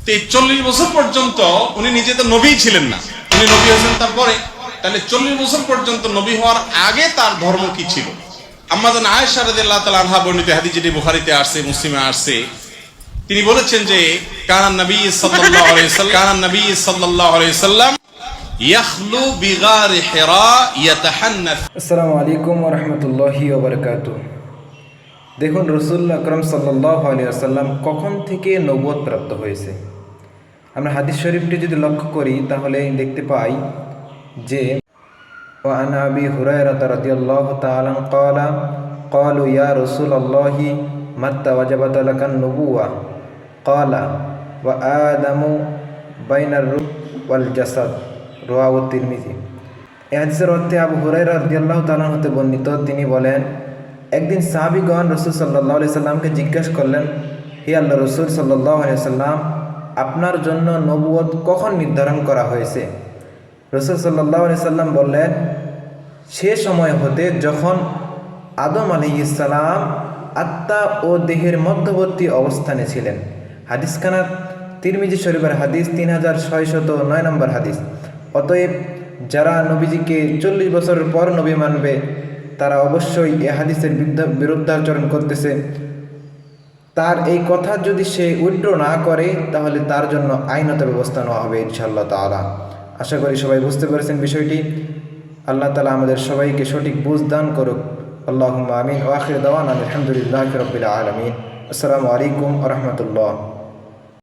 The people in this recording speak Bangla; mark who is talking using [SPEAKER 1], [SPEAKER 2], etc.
[SPEAKER 1] তো এই 40 বছর পর্যন্ত উনি নিজে তো নবী ছিলেন না, উনি নবী হয়েছেন তারপরে। তাহলে 40 বছর পর্যন্ত নবী হওয়ার আগে তার ধর্ম কি ছিল? আম্মা জান আয়েশা রাদিয়াল্লাহু তাআলা আনহা বর্ণিত হাদিস, যেটি বুখারীতে আসছে, মুসলিমে আসছে, তিনি বলেছেন যে কানান নবী সাল্লাল্লাহু আলাইহি ওয়াসাল্লাম ইয়াখলু বিগারি হিরা ইয়াতাহান্নাস।
[SPEAKER 2] আসসালামু আলাইকুম ওয়া রাহমাতুল্লাহি ওয়া বারাকাতুহু। দেখুন, রাসূল আকরাম সাল্লাল্লাহু আলাইহি ওয়াসাল্লাম কখন থেকে নবুয়ত প্রাপ্ত হয়েছে। আমরা হাদিস শরীফটি যদি লক্ষ্য করি তাহলে দেখতে পাই যে وعن أبي هريرة رضي الله تعالى عنه قال قالوا يا رسول الله متى وجبت لك النبوة قال وآدم بين الروح والجسد رواه الترمذي। এই হাদিসের অর্থে আবু হুরায়রা রাদিয়াল্লাহু তাআলা হতে বর্ণিত, তিনি বলেন, একদিন সাহাবীগণ রাসূল সাল্লাল্লাহু আলাইহি সাল্লামকে জিজ্ঞাসা করলেন, হে আল্লাহর রাসূল সাল্লাল্লাহু আলাইহি সাল্লাম, আপনার জন্য নবুয়ত কখন নির্ধারণ করা হয়েছে? রাসূল সাল্লাল্লাহু আলাইহি সাল্লাম বললেন, সে সময় হতে যখন আদম আলাইহিস সালাম আত্মা ও দেহের মধ্যবর্তী অবস্থানে ছিলেন। হাদিসখানা তিরমিজি শরীফের হাদিস 3609 নম্বর হাদিস। অতএব যারা নবীজিকে 40 বছরের পর নবী মানবে তারা অবশ্যই এ হাদিসের বিরুদ্ধাচরণ করতেছে। তার এই কথা যদি সে উইথড্র না করে তাহলে তার জন্য আইনত ব্যবস্থা নেওয়া হবে ইনশাআল্লাহ তাআলা। আশা করি সবাই বুঝতে পেরেছেন বিষয়টি। আল্লাহ তাআলা আমাদের সবাইকে সঠিক বুঝ দান করুক। আল্লাহুম্মা আমিন। ওয়া আখিরু দাওয়ানা আলহামদুলিল্লাহি রাব্বিল আলামিন। আসসালামু আলাইকুম ওয়া রাহমাতুল্লাহ।